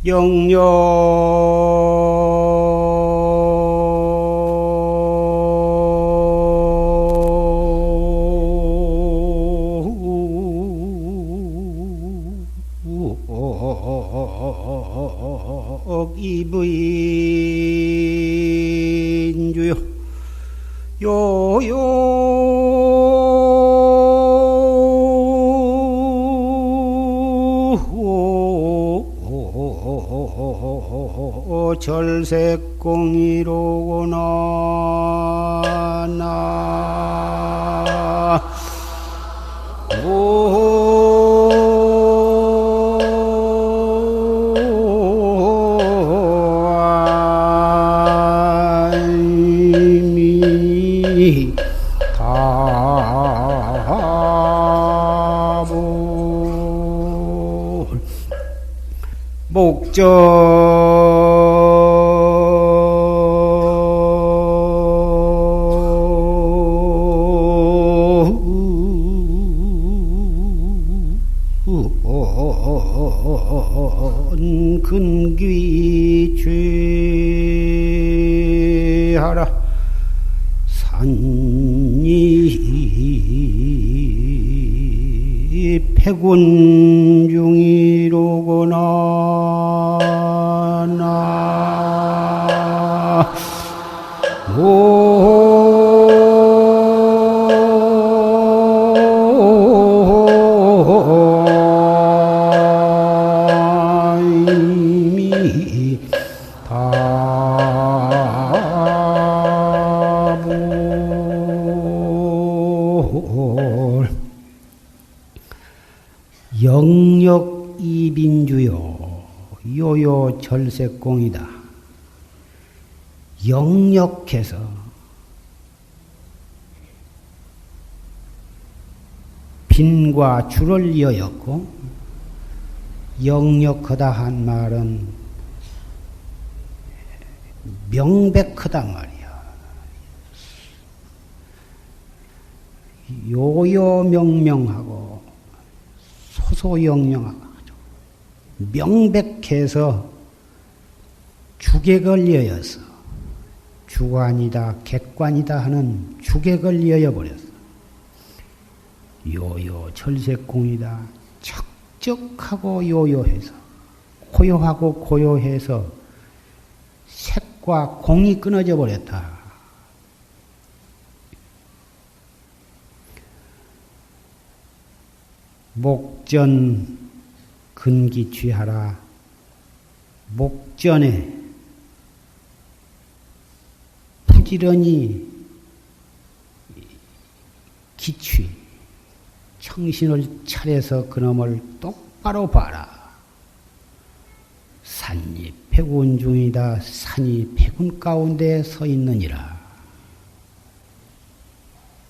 영영 이부인주요 절색공이로구나 나 근귀 죄하라 산이 백운 중이로구나 나 영역 이빈주요 요요 절색공이다. 영역해서 빈과 줄을 이어였고 영역하다 한 말은 명백하다 말이야. 요요명명하고 소소영영하고 명백해서 주객을 이어서 주관이다 객관이다 하는 주객을 이어여 버렸어. 요요 절색공이다. 척적하고 요요해서 고요하고 고요해서 색과 공이 끊어져 버렸다. 목전 근기취하라. 목전에 부지런히 기취, 정신을 차려서 그놈을 똑바로 봐라. 산이 백운 중이다. 산이 백운 가운데 서 있느니라.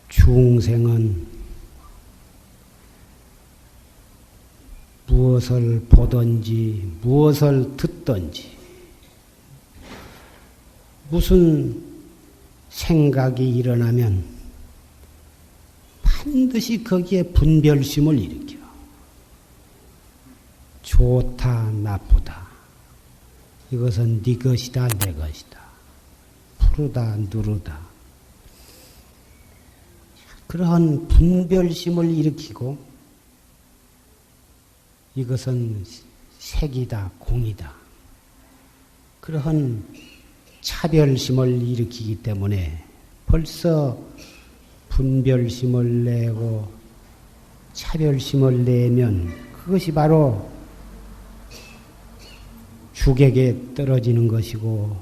중생은 무엇을 보든지 무엇을 듣든지 무슨 생각이 일어나면 반드시 거기에 분별심을 일으켜. 좋다 나쁘다 이것은 네 것이다 내 것이다 푸르다 누르다 그러한 분별심을 일으키고 이것은 색이다 공이다 그러한 차별심을 일으키기 때문에 벌써 분별심을 내고 차별심을 내면 그것이 바로 주객에 떨어지는 것이고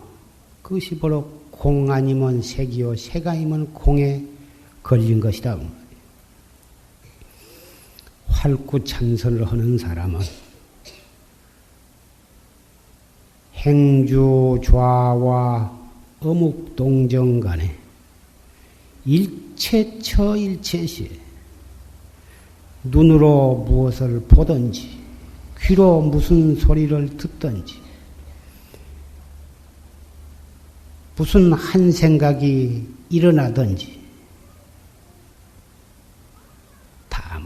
그것이 바로 공 아니면 색이요 색 아니면 공에 걸린 것이다. 활구찬설을 하는 사람은 행주 좌와 어묵동정 간에 일체처 일체시에 눈으로 무엇을 보든지 귀로 무슨 소리를 듣든지 무슨 한 생각이 일어나든지 다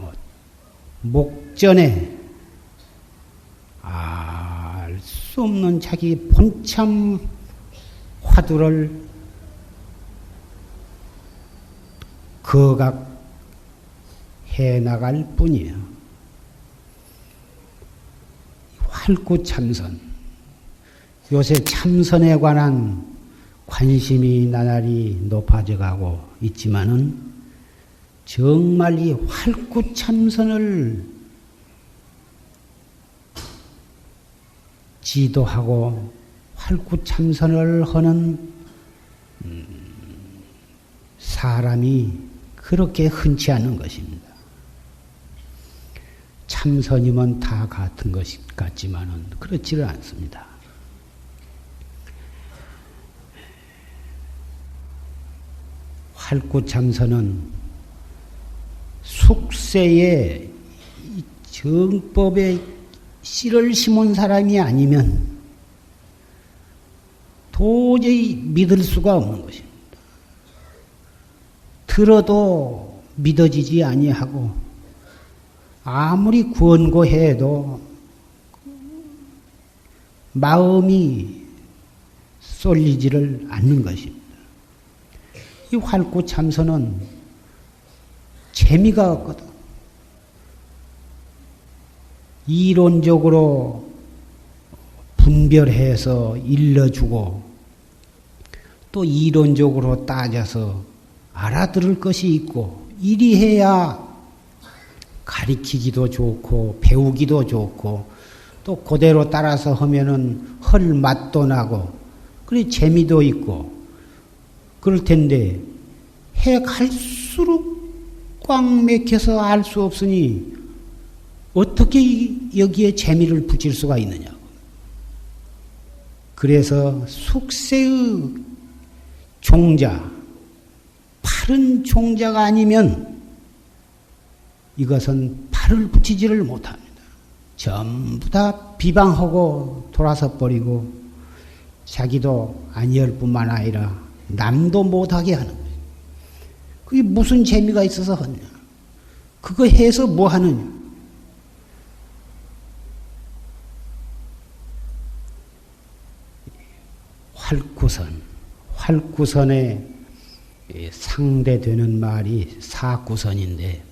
목전에 알 수 없는 자기 본참 화두를 거각해 나갈 뿐이에요. 활구참선. 요새 참선에 관한 관심이 나날이 높아져 가고 있지만은 정말 이 활구참선을 지도하고 활구참선을 하는 사람이 그렇게 흔치 않은 것입니다. 참선이면 다 같은 것 같지만은 그렇지를 않습니다. 활구참선은 숙세에 정법에 씨를 심은 사람이 아니면 도저히 믿을 수가 없는 것입니다. 들어도 믿어지지 아니하고 아무리 권고해도 마음이 쏠리지를 않는 것입니다. 이 활구참선은 재미가 없거든. 이론적으로 분별해서 일러주고 또 이론적으로 따져서 알아들을 것이 있고 이리 해야 가리키기도 좋고 배우기도 좋고 또 그대로 따라서 하면은 헐 맛도 나고 그래 재미도 있고 그럴 텐데 해 갈수록 꽉 막혀서 알 수 없으니 어떻게 여기에 재미를 붙일 수가 있느냐고. 그래서 숙세의 종자, 바른 종자가 아니면 이것은 발을 붙이지를 못합니다. 전부 다 비방하고 돌아서 버리고 자기도 아니할 뿐만 아니라 남도 못하게 하는 거예요. 그게 무슨 재미가 있어서 하느냐. 그거 해서 뭐 하느냐. 활구선에 상대되는 말이 사구선인데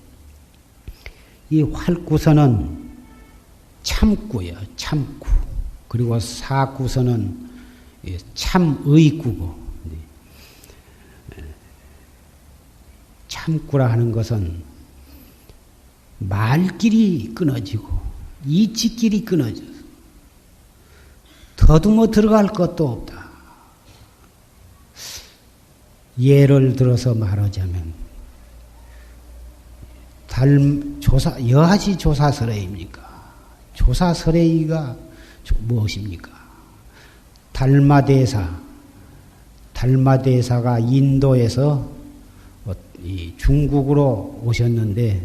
이 활구선은 참구예요. 참구. 그리고 사구선은 참의구고 참구라 하는 것은 말길이 끊어지고 이치길이 끊어져서 더듬어 들어갈 것도 없다. 예를 들어서 말하자면 여하시 조사설해입니까? 조사설해이가 무엇입니까? 달마대사가 인도에서 중국으로 오셨는데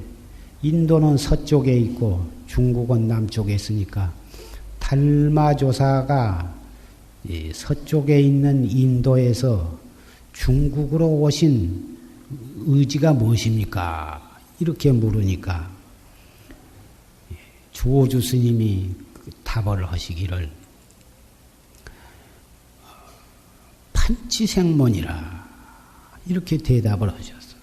인도는 서쪽에 있고 중국은 남쪽에 있으니까 달마조사가 서쪽에 있는 인도에서 중국으로 오신 의지가 무엇입니까? 이렇게 물으니까 주오주 스님이 답을 하시기를 판치생문이라 이렇게 대답을 하셨어요.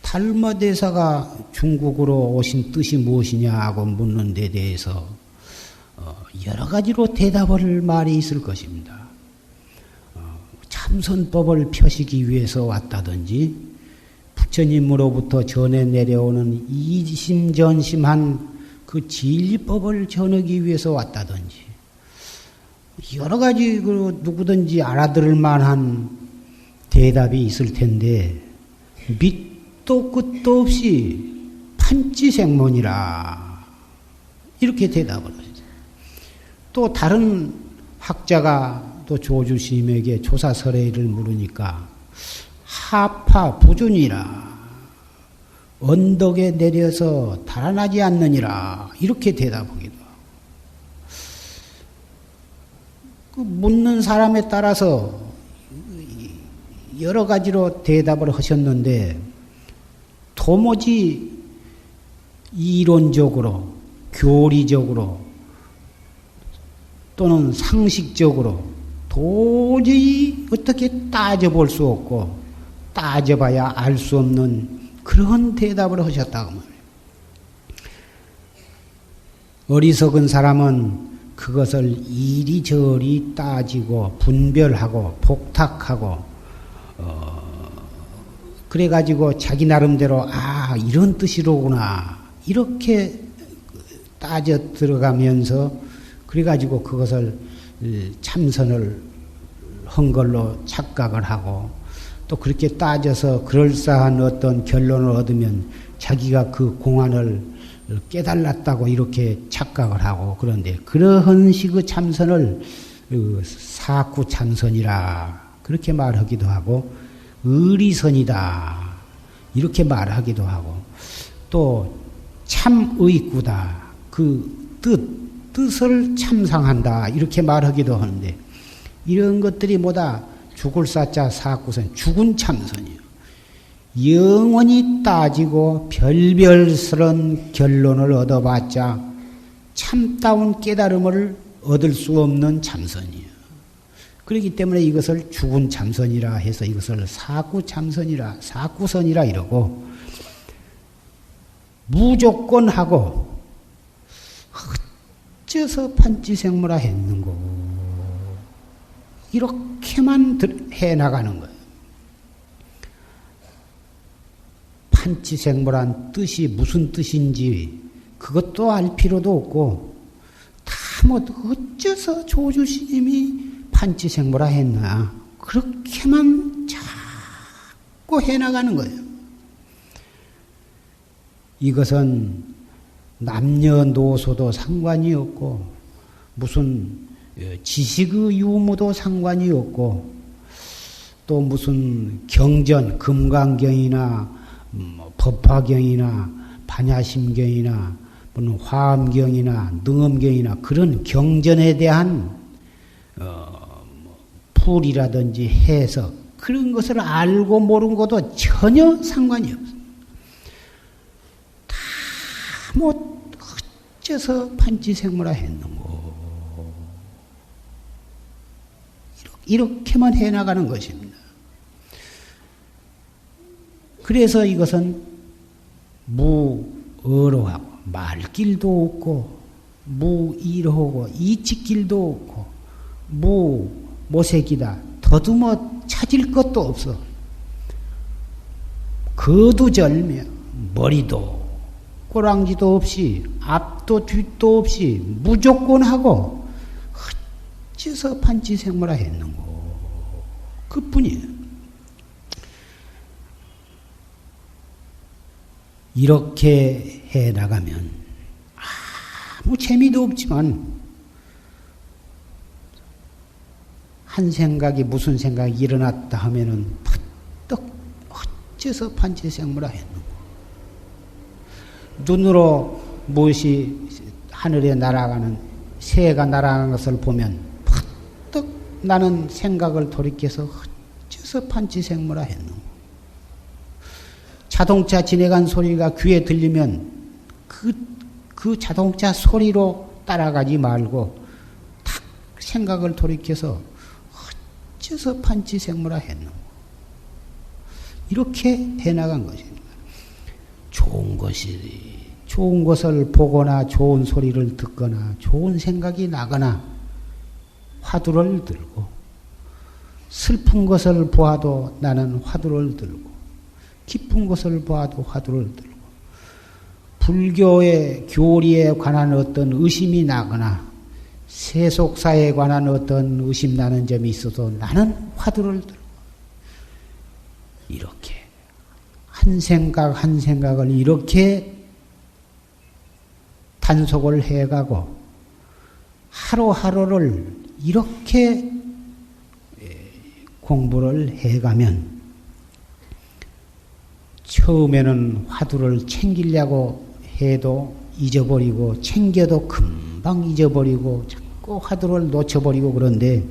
달마대사가 중국으로 오신 뜻이 무엇이냐고 묻는 데 대해서 여러 가지로 대답할 말이 있을 것입니다. 참선법을 펴시기 위해서 왔다든지 부처님으로부터 전해 내려오는 이심전심한 그 진리법을 전하기 위해서 왔다든지 여러 가지 누구든지 알아들을 만한 대답이 있을 텐데 밑도 끝도 없이 판치생문이라 이렇게 대답을 하셨어요. 또 다른 학자가 또 조주스님에게 조사설해를 물으니까 하파 부준이라 언덕에 내려서 달아나지 않느니라 이렇게 대답하기도 하고 그 묻는 사람에 따라서 여러 가지로 대답을 하셨는데 도무지 이론적으로 교리적으로 또는 상식적으로 도저히 어떻게 따져볼 수 없고 따져봐야 알 수 없는 그런 대답을 하셨다고 말해요. 어리석은 사람은 그것을 이리저리 따지고 분별하고 복탁하고 그래가지고 자기 나름대로 이런 뜻이로구나 이렇게 따져 들어가면서 그래가지고 그것을 참선을 한 걸로 착각을 하고 또 그렇게 따져서 그럴싸한 어떤 결론을 얻으면 자기가 그 공안을 깨달았다고 이렇게 착각을 하고 그런데 그러한 식의 참선을 사구 참선이라 그렇게 말하기도 하고 의리선이다 이렇게 말하기도 하고 또 참의구다 그 뜻을 참상한다 이렇게 말하기도 하는데 이런 것들이 뭐다 죽을 사자 사구선 죽은 참선이요. 영원히 따지고 별별스런 결론을 얻어봤자 참다운 깨달음을 얻을 수 없는 참선이에요. 그렇기 때문에 이것을 죽은 참선이라 해서 이것을 사구 참선이라 사구선이라 이러고 무조건하고 어째서 판치생물화 했는고 이렇게만 해나가는 거예요. 판치생물한 뜻이 무슨 뜻인지 그것도 알 필요도 없고 다 뭐 어째서 조주스님이 판치생물화 했나 그렇게만 자꾸 해나가는 거예요. 이것은 남녀노소도 상관이 없고 무슨 지식의 유무도 상관이 없고 또 무슨 경전 금강경이나 법화경이나 반야심경이나 화엄경이나 능엄경이나 그런 경전에 대한 풀이라든지 해석 그런 것을 알고 모르는 것도 전혀 상관이 없어요. 다 뭐 어째서 판치생물화 했는고 이렇게만 해나가는 것입니다. 그래서 이것은 무어로하고 말길도 없고 무이로하고 이치길도 없고 무모색이다. 더듬어 찾을 것도 없어. 거두절며 머리도 꼬랑지도 없이 앞도 뒷도 없이 무조건하고 어째서 판치생물화 했는고 그뿐이에요. 이렇게 해나가면 아무 재미도 없지만 한 생각이 무슨 생각이 일어났다 하면은 퍼뜩 어째서 판치생물화 했는고 눈으로 무엇이 하늘에 날아가는 새가 날아가는 것을 보면 퍼뜩 나는 생각을 돌이켜서 어째서 판치생물화 했는고 자동차 지나간 소리가 귀에 들리면 그 자동차 소리로 따라가지 말고 탁 생각을 돌이켜서 어째서 판치생물화 했는고 이렇게 해나간 것입니다. 좋은 것을 보거나 좋은 소리를 듣거나 좋은 생각이 나거나 화두를 들고 슬픈 것을 보아도 나는 화두를 들고 기쁜 것을 보아도 화두를 들고 불교의 교리에 관한 어떤 의심이 나거나 세속사에 관한 어떤 의심 나는 점이 있어도 나는 화두를 들고 이렇게 한 생각 한 생각을 이렇게 단속을 해가고 하루하루를 이렇게 공부를 해가면 처음에는 화두를 챙기려고 해도 잊어버리고 챙겨도 금방 잊어버리고 자꾸 화두를 놓쳐버리고 그런데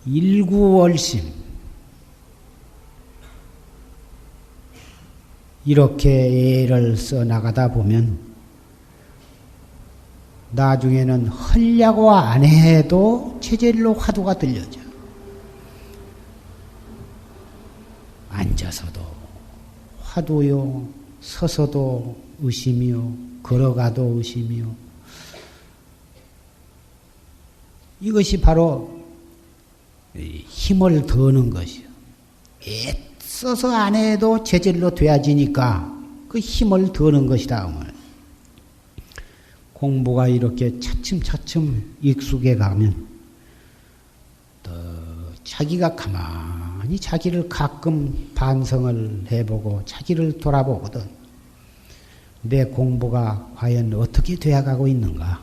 일구월심 이렇게 애를 써나가다 보면 나중에는 하려고 안 해도 제절로 화두가 들려져. 앉아서도 화두요, 서서도 의심이요, 걸어가도 의심이요. 이것이 바로 힘을 더는 것이요. 애써서 안 해도 제절로 돼야지니까 그 힘을 더는 것이다. 공부가 이렇게 차츰차츰 익숙해 가면 또 자기가 가만히 자기를 가끔 반성을 해보고 자기를 돌아보거든. 내 공부가 과연 어떻게 되어가고 있는가?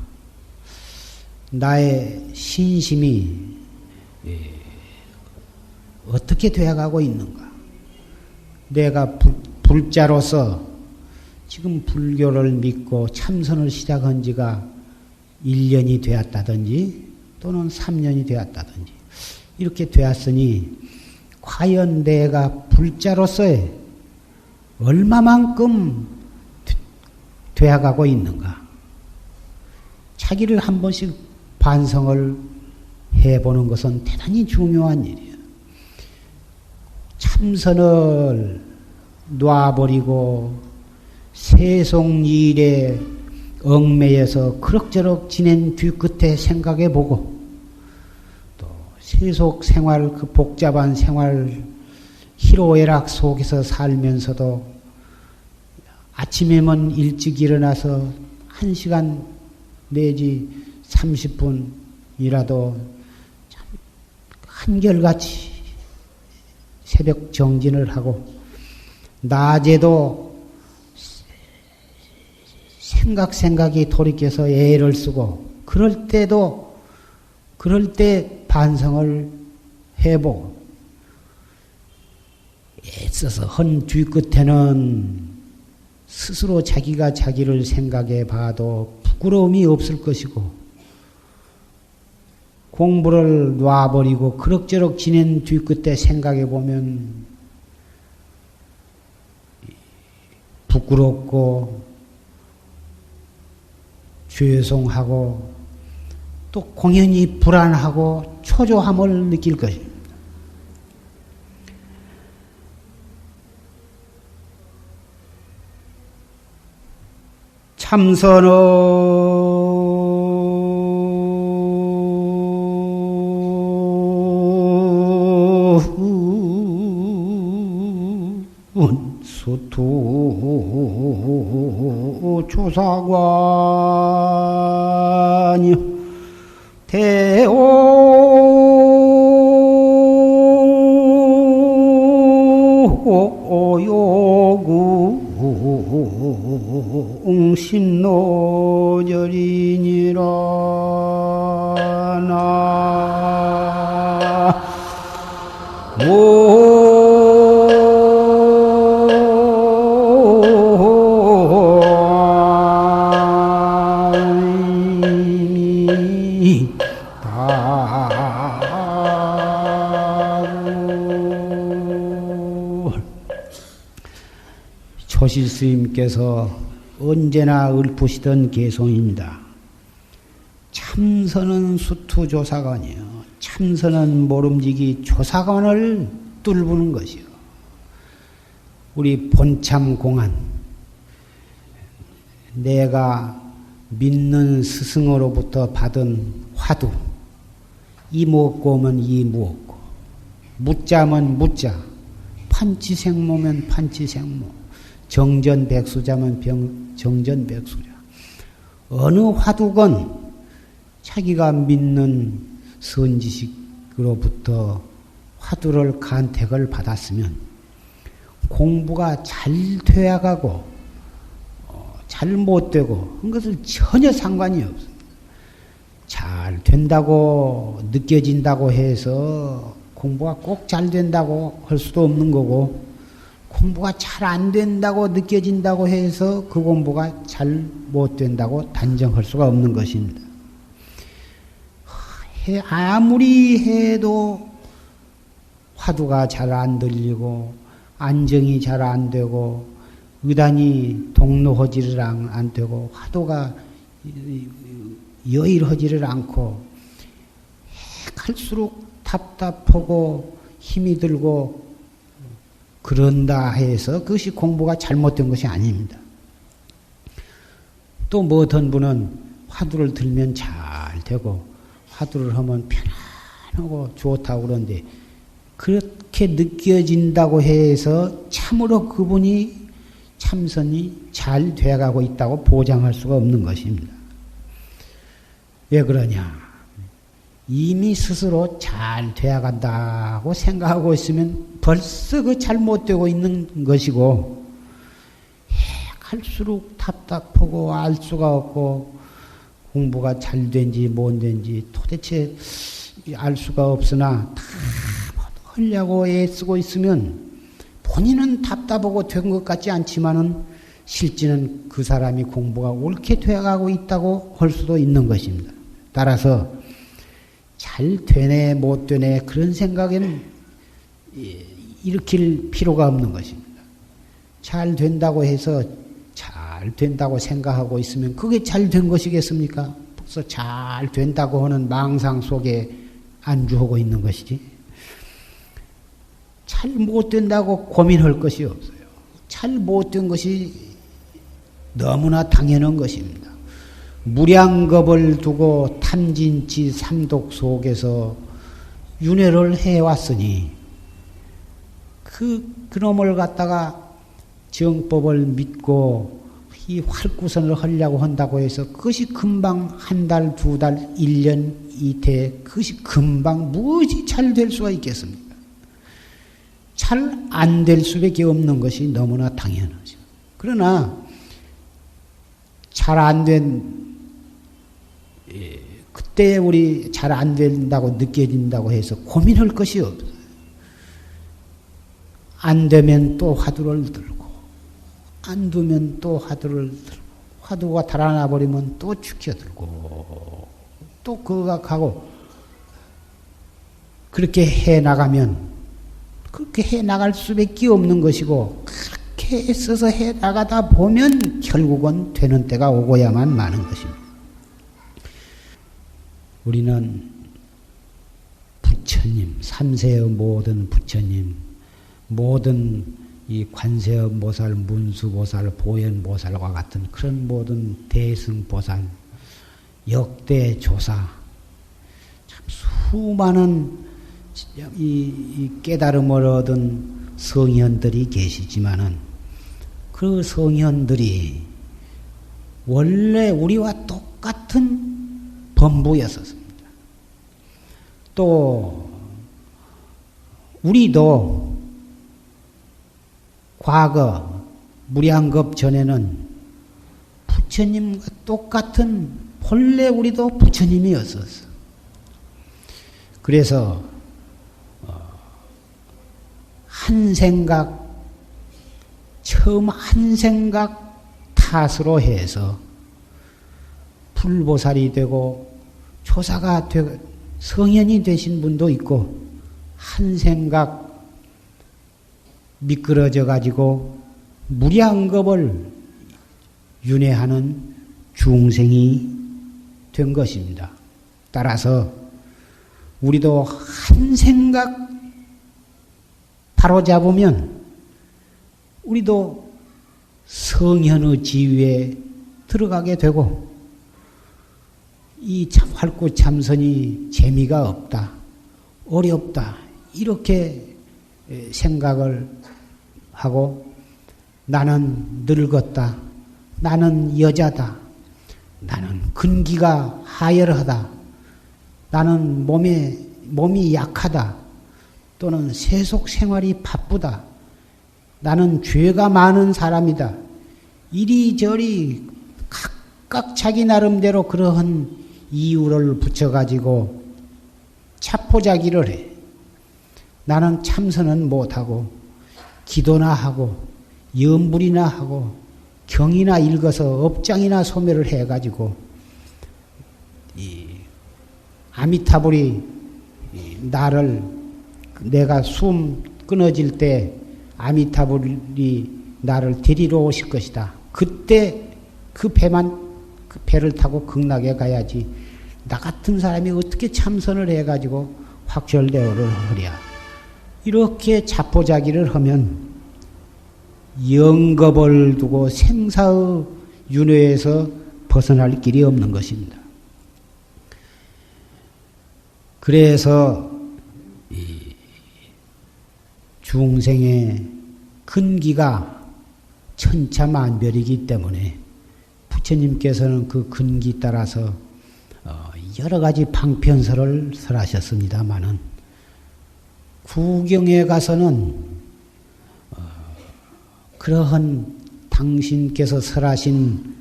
나의 신심이 어떻게 되어가고 있는가? 내가 불자로서 지금 불교를 믿고 참선을 시작한 지가 1년이 되었다든지 또는 3년이 되었다든지 이렇게 되었으니 과연 내가 불자로서의 얼마만큼 되어가고 있는가? 자기를 한 번씩 반성을 해보는 것은 대단히 중요한 일이에요. 참선을 놔버리고 세속 일에 얽매여서 그럭저럭 지낸 뒤끝에 생각해보고 또 세속 생활, 그 복잡한 생활 희로애락 속에서 살면서도 아침에만 일찍 일어나서 1시간 내지 30분이라도 참 한결같이 새벽 정진을 하고 낮에도 생각이 돌이켜서 애를 쓰고 그럴 때 반성을 해보고 애써서 헌 뒤끝에는 스스로 자기가 자기를 생각해 봐도 부끄러움이 없을 것이고 공부를 놔버리고 그럭저럭 지낸 뒤끝에 생각해 보면 부끄럽고 죄송하고 또 공연히 불안하고 초조함을 느낄 것입니다. 참선은 수투 조사관이 대오요구 신노절이니라 조실스님께서 언제나 읊으시던 개송입니다. 참선은 수투조사관이요. 참선은 모름지기 조사관을 뚫는 것이요. 우리 본참공안, 내가 믿는 스승으로부터 받은 화두, 이 무엇고 하면 이 무엇고, 무자면 무자, 판치생모면 판치생모, 정전백수자면 정전백수자. 어느 화두건 자기가 믿는 선지식으로부터 화두를 간택을 받았으면 공부가 잘 되어가고 잘 못되고 그런 것을 전혀 상관이 없습니다. 잘 된다고 느껴진다고 해서 공부가 꼭 잘 된다고 할 수도 없는 거고 공부가 잘 안 된다고 느껴진다고 해서 그 공부가 잘 못 된다고 단정할 수가 없는 것입니다. 아무리 해도 화두가 잘 안 들리고 안정이 잘 안 되고 의단이 동로허지를 안 되고 화두가 여일하지를 않고 갈수록 답답하고 힘이 들고 그런다 해서 그것이 공부가 잘못된 것이 아닙니다. 또 뭐 어떤 분은 화두를 들면 잘 되고 화두를 하면 편안하고 좋다고 그러는데 그렇게 느껴진다고 해서 참으로 그분이 참선이 잘 돼가고 있다고 보장할 수가 없는 것입니다. 왜 그러냐? 이미 스스로 잘 돼간다고 생각하고 있으면 벌써 그 잘못되고 있는 것이고 갈수록 답답하고 알 수가 없고 공부가 잘 된지 못 된지 도대체 알 수가 없으나 다 하려고 애쓰고 있으면 본인은 답답하고 된 것 같지 않지만은 실제는 그 사람이 공부가 옳게 되어가고 있다고 할 수도 있는 것입니다. 따라서 잘 되네 못 되네 그런 생각에는 일으킬 필요가 없는 것입니다. 잘 된다고 해서 잘 된다고 생각하고 있으면 그게 잘 된 것이겠습니까? 벌써 잘 된다고 하는 망상 속에 안주하고 있는 것이지. 잘 못된다고 고민할 것이 없어요. 잘 못된 것이 너무나 당연한 것입니다. 무량겁을 두고 탐진치 삼독 속에서 윤회를 해왔으니 그놈을 갖다가 정법을 믿고 이 활구선을 하려고 한다고 해서 그것이 금방 한 달, 두 달, 1년, 이태 그것이 금방 무엇이 잘 될 수가 있겠습니까? 잘 안 될 수밖에 없는 것이 너무나 당연하죠. 그러나 잘 안 된 그때 우리 잘 안 된다고 느껴진다고 해서 고민할 것이 없어요. 안 되면 또 화두를 들고 안 두면 또 화두를 들고 화두가 달아나 버리면 또 죽여들고 또 그가 가고 그렇게 해 나가면 그렇게 해 나갈 수밖에 없는 것이고 그렇게 애써서 해 나가다 보면 결국은 되는 때가 오고야만 마는 것입니다. 우리는 부처님, 삼세의 모든 부처님, 모든 이 관세음보살, 문수보살, 보현보살과 같은 그런 모든 대승보살, 역대조사, 참 수많은 이 깨달음을 얻은 성현들이 계시지만은 그 성현들이 원래 우리와 똑같은 범부였었습니다. 또 우리도 과거 무량겁 전에는 부처님과 똑같은 본래 우리도 부처님이었었어. 그래서 한 생각 처음 한 생각 탓으로 해서 불보살이 되고 조사가 되고 성현이 되신 분도 있고 한 생각 미끄러져 가지고 무량겁을 윤회하는 중생이 된 것입니다. 따라서 우리도 한 생각 바로잡으면 우리도 성현의 지위에 들어가게 되고 이 활구 참선이 재미가 없다, 어렵다 이렇게 생각을 하고 나는 늙었다, 나는 여자다, 나는 근기가 하열하다, 나는 몸이 약하다, 또는 세속 생활이 바쁘다, 나는 죄가 많은 사람이다. 이리저리 각각 자기 나름대로 그러한 이유를 붙여가지고 자포자기를 해. 나는 참선은 못하고 기도나 하고 염불이나 하고 경이나 읽어서 업장이나 소멸을 해가지고 이 아미타불이 나를 내가 숨 끊어질 때 아미타불이 나를 데리러 오실 것이다. 그때 그 배만 그 배를 타고 극락에 가야지. 나 같은 사람이 어떻게 참선을 해가지고 확철대오를 하랴. 이렇게 자포자기를 하면 영겁을 두고 생사의 윤회에서 벗어날 길이 없는 것입니다. 그래서 중생의 근기가 천차만별이기 때문에 부처님께서는 그 근기 따라서 여러 가지 방편설을 설하셨습니다마는 구경에 가서는 그러한 당신께서 설하신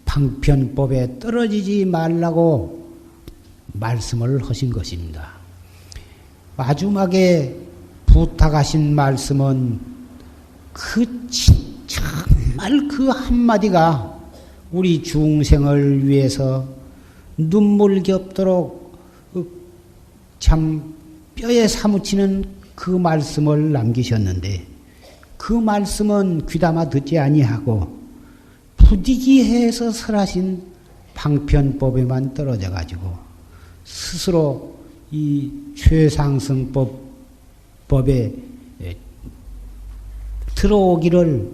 방편법에 떨어지지 말라고 말씀을 하신 것입니다. 마지막에 부탁하신 말씀은 정말 그 한마디가 우리 중생을 위해서 눈물겹도록 참 뼈에 사무치는 그 말씀을 남기셨는데 그 말씀은 귀담아 듣지 아니하고 부디기해서 설하신 방편법에만 떨어져 가지고 스스로 이 최상승법에 들어오기를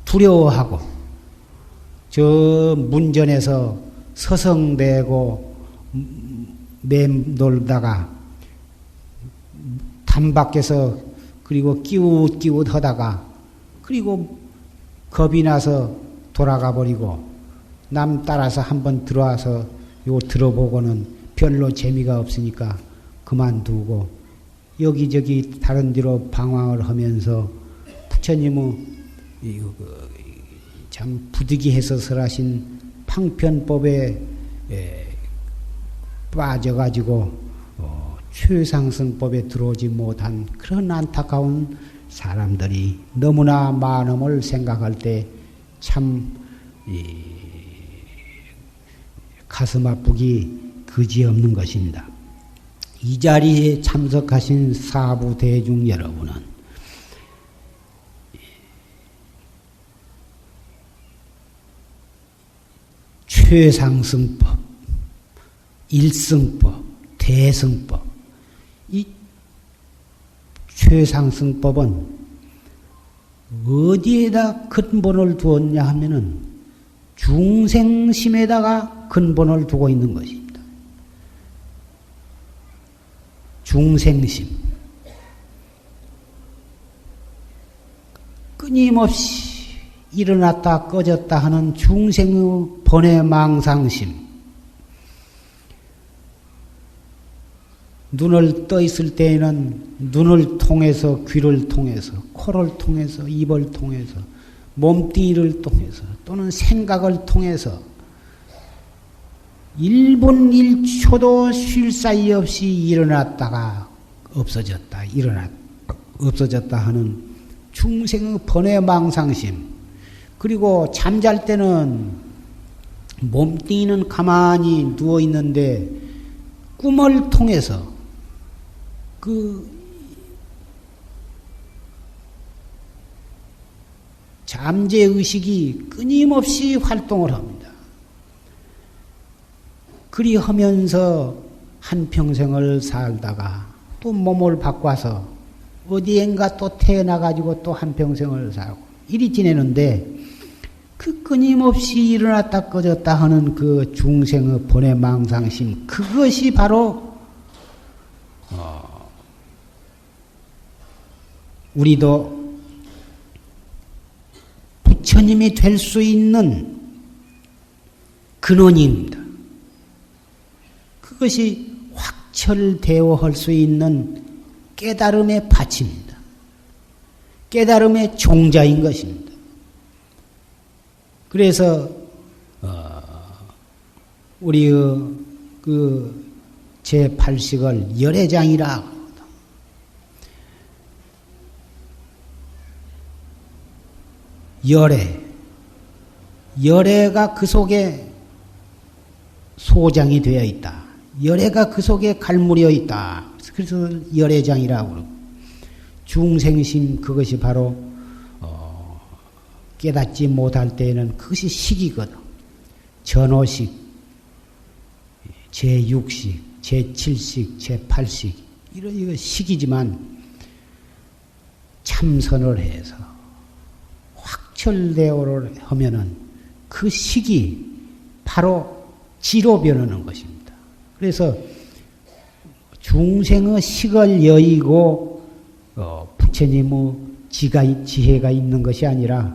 두려워하고 저 문전에서 서성대고 맴돌다가 담 밖에서 그리고 끼웃끼웃 하다가 그리고 겁이 나서 돌아가 버리고 남 따라서 한번 들어와서 요 들어보고는 별로 재미가 없으니까 그만두고 여기저기 다른 데로 방황을 하면서 부처님은 참 부득이해서 설하신 방편법에 빠져가지고 최상승법에 들어오지 못한 그런 안타까운 사람들이 너무나 많음을 생각할 때 참 가슴 아프기 그지없는 것입니다. 이 자리에 참석하신 사부 대중 여러분은 최상승법, 일승법, 대승법, 이 최상승법은 어디에다 근본을 두었냐 하면은 중생심에다가 근본을 두고 있는 것입니다. 중생심. 끊임없이 일어났다 꺼졌다 하는 중생의 번외망상심. 눈을 떠 있을 때에는 눈을 통해서 귀를 통해서 코를 통해서 입을 통해서 몸뚱이를 통해서 또는 생각을 통해서 1분 1초도 쉴 사이 없이 일어났다가 없어졌다 없어졌다 하는 중생의 번외망상심. 그리고 잠잘 때는 몸뚱이는 가만히 누워 있는데 꿈을 통해서 그 잠재의식이 끊임없이 활동을 합니다. 그리 하면서 한평생을 살다가 또 몸을 바꿔서 어디엔가 또 태어나가지고 또 한평생을 살고 이리 지내는데 그 끊임없이 일어났다 꺼졌다 하는 그 중생의 번외망상심, 그것이 바로 우리도 부처님이 될 수 있는 근원입니다. 그것이 확철대오할 수 있는 깨달음의 밭입니다. 깨달음의 종자인 것입니다. 그래서 우리의 그 제8식을 열애장이라 열애가 그 속에 소장이 되어 있다. 열애가 그 속에 갈무려 있다. 그래서 열애장이라고 그러고 중생심, 그것이 바로 깨닫지 못할 때에는 그것이 식이거든. 전오식, 제6식, 제7식, 제8식 이런 식이지만 참선을 해서 확철대오를 하면은 그 식이 바로 지로 변하는 것입니다. 그래서 중생의 식을 여의고 부처님의 지혜가 있는 것이 아니라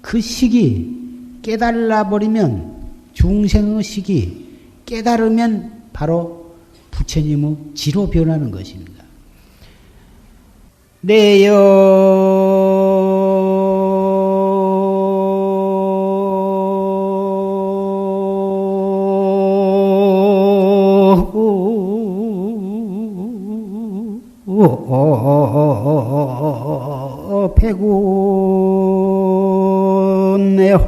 그 식이 깨달아 버리면 중생의 식이 깨달으면 바로 부처님의 지로 변하는 것입니다. 내여 배군내요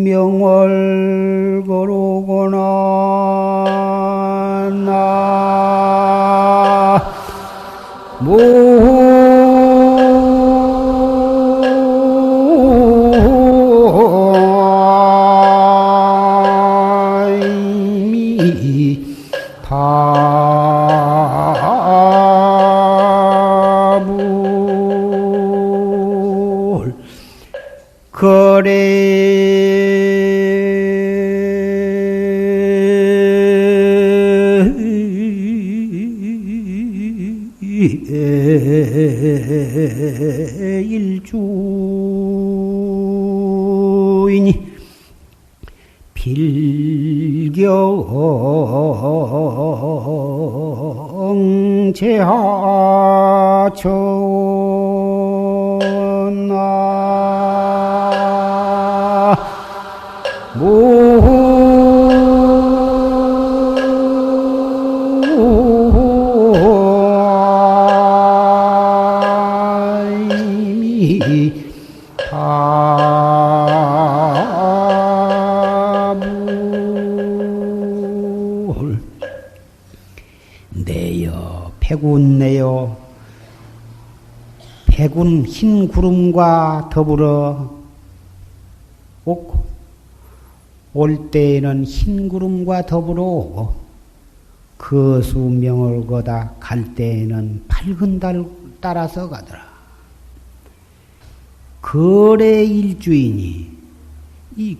명월 거로구나 일주인이 빌경제하천나 내여 백운내요 백운 흰 구름과 더불어 오고 올 때에는 흰 구름과 더불어 오고 그 수명을 거다 갈 때에는 밝은 달 따라서 가더라. 거래 일주인이 이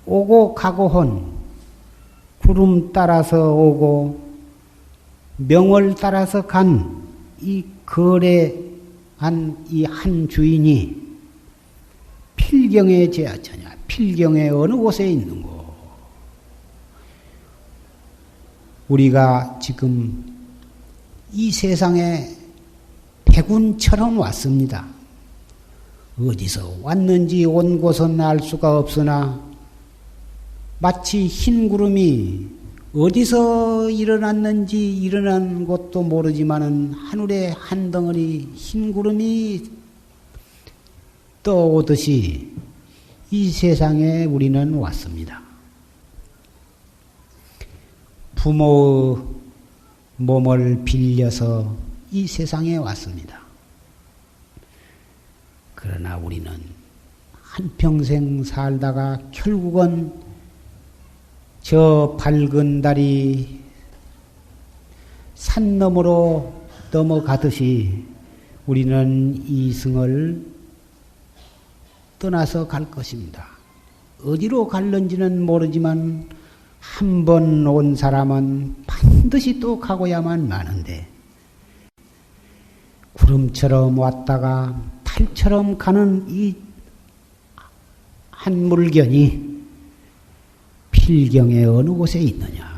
오고 가고 한 구름 따라서 오고 명월 따라서 간 이 거래한 이 한 주인이 필경에 제하처냐. 필경에 어느 곳에 있는 거. 우리가 지금 이 세상에 백운처럼 왔습니다. 어디서 왔는지 온 곳은 알 수가 없으나 마치 흰 구름이 어디서 일어났는지 일어난 것도 모르지만은 하늘에 한 덩어리 흰 구름이 떠오듯이 이 세상에 우리는 왔습니다. 부모의 몸을 빌려서 이 세상에 왔습니다. 그러나 우리는 한평생 살다가 결국은 저 밝은 달이 산 너머로 넘어가듯이 우리는 이승을 떠나서 갈 것입니다. 어디로 갈는지는 모르지만 한 번 온 사람은 반드시 또 가고야만 마는데 구름처럼 왔다가 달처럼 가는 이 한 물견이 필경의 어느 곳에 있느냐.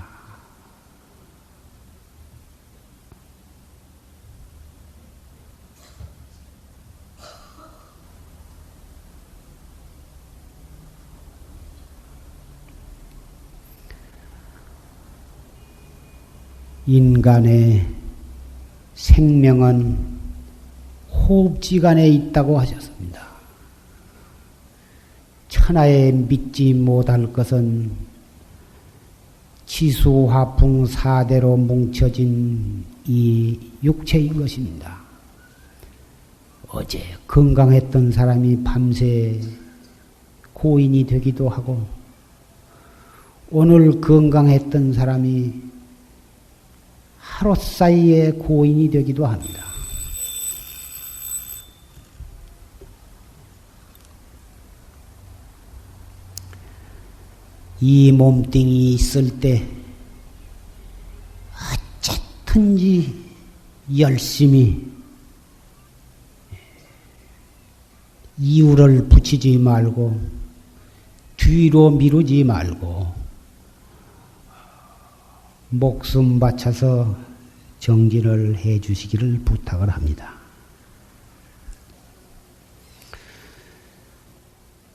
인간의 생명은 호흡지간에 있다고 하셨습니다. 천하에 믿지 못할 것은 지수화풍 사대로 뭉쳐진 이 육체인 것입니다. 어제 건강했던 사람이 밤새 고인이 되기도 하고, 오늘 건강했던 사람이 하루 사이에 고인이 되기도 합니다. 이 몸뚱이 있을 때 어쨌든지 열심히 이유를 붙이지 말고 뒤로 미루지 말고 목숨 바쳐서 정진을 해 주시기를 부탁을 합니다.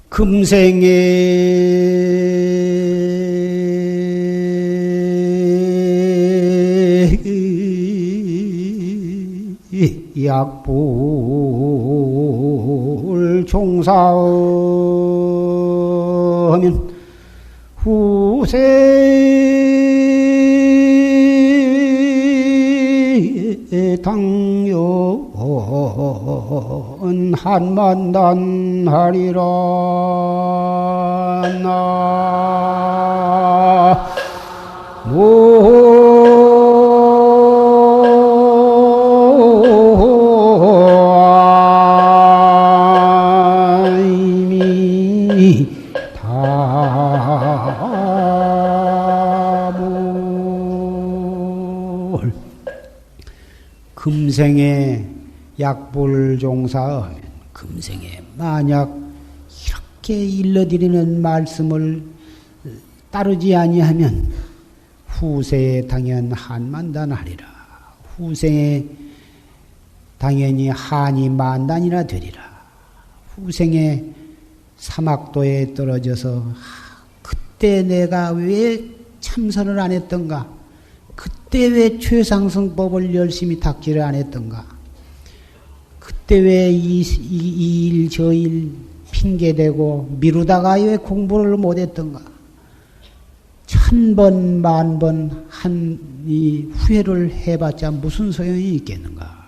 금생에 약불 종사하면 후세 당연 한만단 하리라. 금생에 약불종사하면 금생에 만약 이렇게 일러드리는 말씀을 따르지 아니하면 후세에 당연 한만단하리라. 후생에 당연히 한이 만단이나 되리라. 후생에 사막도에 떨어져서 그때 내가 왜 참선을 안 했던가? 그때 왜 최상승법을 열심히 닦지를 안 했던가? 그때 왜 이 일 저 일 핑계대고 미루다가 왜 공부를 못 했던가? 1000번, 10,000번 한 이 후회를 해봤자 무슨 소용이 있겠는가?